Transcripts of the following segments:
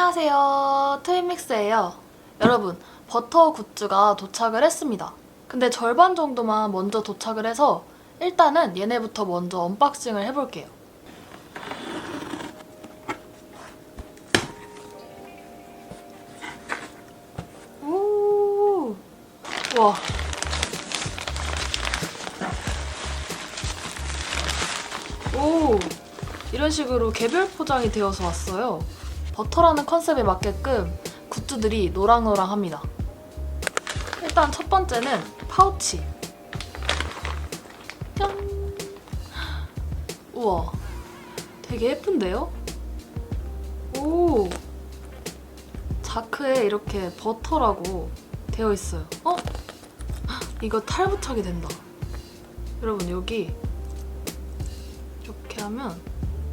안녕하세요, 트윈믹스예요. 여러분, 버터 굿즈가 도착을 했습니다. 근데 절반 정도만 먼저 도착을 해서 일단은 얘네부터 먼저 언박싱을 해볼게요. 오, 와. 오, 이런 식으로 개별 포장이 되어서 왔어요. 버터라는 컨셉에 맞게끔 굿즈들이 노랑노랑합니다. 일단 첫 번째는 파우치. 짠! 우와, 되게 예쁜데요? 오, 자크에 이렇게 버터라고 되어 있어요. 이거 탈부착이 된다. 여러분, 여기 이렇게 하면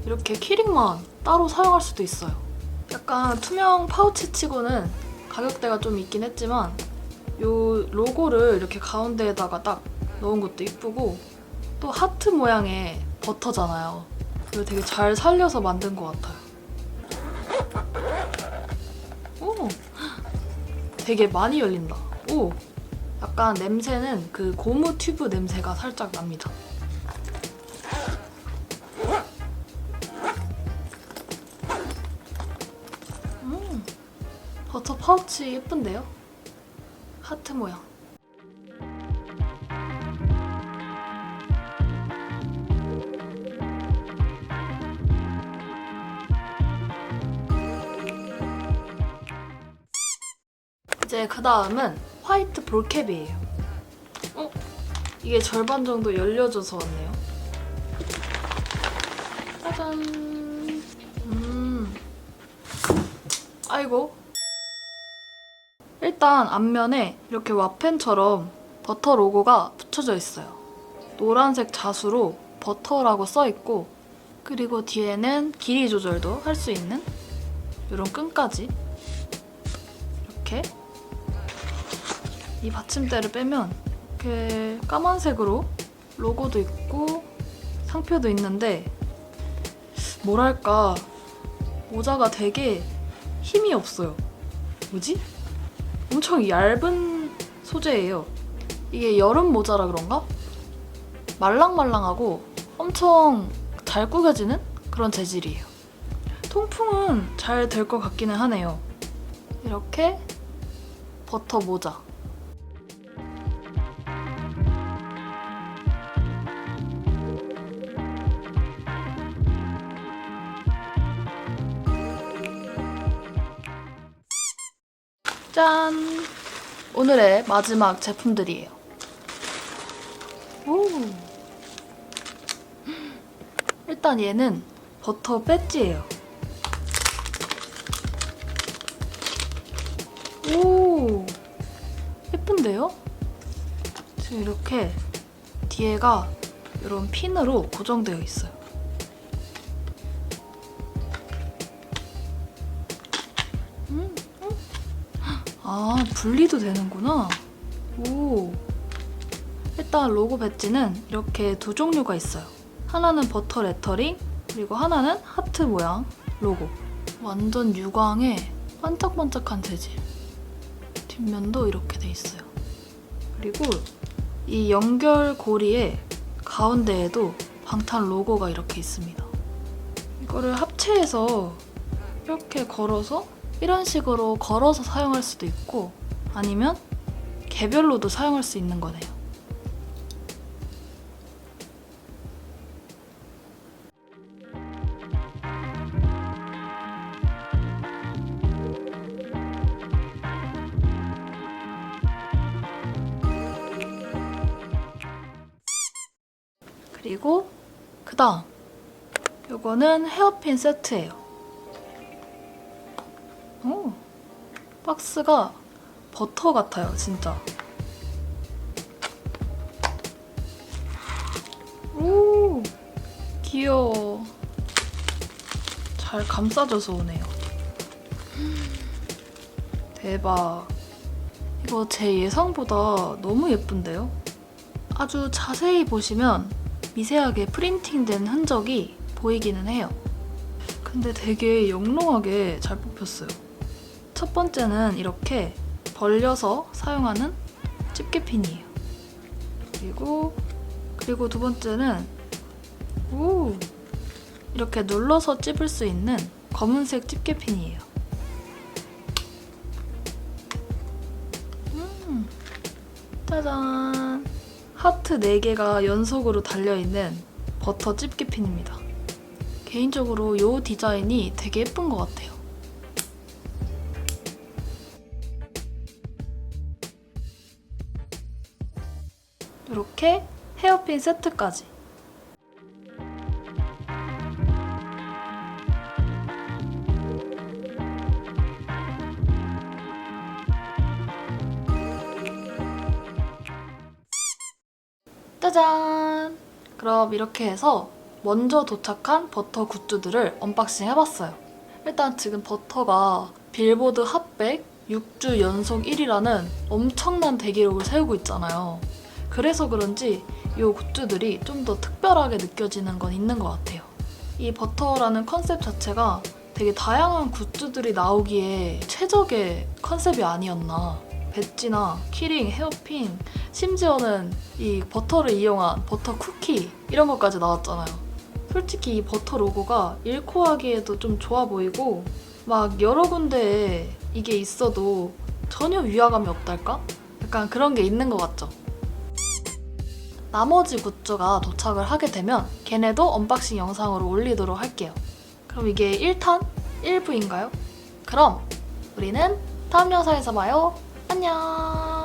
이렇게 키링만 따로 사용할 수도 있어요. 약간 투명 파우치 치고는 가격대가 좀 있긴 했지만 요 로고를 이렇게 가운데에다가 딱 넣은 것도 이쁘고, 또 하트 모양의 버터잖아요. 이거 되게 잘 살려서 만든 것 같아요. 오, 되게 많이 열린다. 오, 약간 냄새는 그 고무 튜브 냄새가 살짝 납니다. 버터 파우치 예쁜데요? 하트 모양. 이제 그 다음은 화이트 볼캡이에요. 이게 절반 정도 열려져서 왔네요. 짜잔. 아이고. 일단 앞면에 이렇게 와펜처럼 버터 로고가 붙여져 있어요. 노란색 자수로 버터라고 써있고, 그리고 뒤에는 길이 조절도 할 수 있는 이런 끈까지. 이렇게 이 받침대를 빼면 이렇게 까만색으로 로고도 있고 상표도 있는데, 뭐랄까, 모자가 되게 힘이 없어요. 뭐지? 엄청 얇은 소재예요. 이게 여름 모자라 그런가? 말랑말랑하고 엄청 잘 구겨지는 그런 재질이에요. 통풍은 잘 될 것 같기는 하네요. 이렇게 버터 모자. 짠! 오늘의 마지막 제품들이에요. 오. 일단 얘는 버터 배지예요. 오, 예쁜데요? 지금 이렇게 뒤에가 이런 핀으로 고정되어 있어요. 아, 분리도 되는구나. 오. 일단 로고 배지는 이렇게 두 종류가 있어요. 하나는 버터 레터링, 그리고 하나는 하트 모양 로고. 완전 유광에 반짝반짝한 재질. 뒷면도 이렇게 돼 있어요. 그리고 이 연결 고리의 가운데에도 방탄 로고가 이렇게 있습니다. 이거를 합체해서 이렇게 걸어서 이런 식으로 걸어서 사용할 수도 있고, 아니면 개별로도 사용할 수 있는 거네요. 그리고 그 다음, 요거는 헤어핀 세트예요. 오, 박스가 버터 같아요, 진짜. 오, 귀여워. 잘 감싸줘서 오네요. 대박. 이거 제 예상보다 너무 예쁜데요? 아주 자세히 보시면 미세하게 프린팅된 흔적이 보이기는 해요. 그 근데 되게 영롱하게 잘 뽑혔어요. 첫 번째는 이렇게 벌려서 사용하는 집게핀이에요. 그리고 두 번째는 이렇게 눌러서 찝을 수 있는 검은색 집게핀이에요. 짜잔! 하트 4개가 연속으로 달려있는 버터 집게핀입니다. 개인적으로 이 디자인이 되게 예쁜 것 같아요. 이렇게 헤어핀 세트까지. 짜잔! 그럼 이렇게 해서 먼저 도착한 버터 굿즈들을 언박싱 해봤어요. 일단 지금 버터가 빌보드 핫백 6주 연속 1위라는 엄청난 대기록을 세우고 있잖아요. 그래서 그런지 이 굿즈들이 좀 더 특별하게 느껴지는 건 있는 것 같아요. 이 버터라는 컨셉 자체가 되게 다양한 굿즈들이 나오기에 최적의 컨셉이 아니었나. 배지나 키링, 헤어핀, 심지어는 이 버터를 이용한 버터 쿠키 이런 것까지 나왔잖아요. 솔직히 이 버터 로고가 잃고 하기에도 좀 좋아 보이고 막 여러 군데에 이게 있어도 전혀 위화감이 없달까? 약간 그런 게 있는 것 같죠? 나머지 굿즈가 도착을 하게 되면 걔네도 언박싱 영상으로 올리도록 할게요. 그럼 이게 1탄? 1부인가요? 그럼 우리는 다음 영상에서 봐요. 안녕!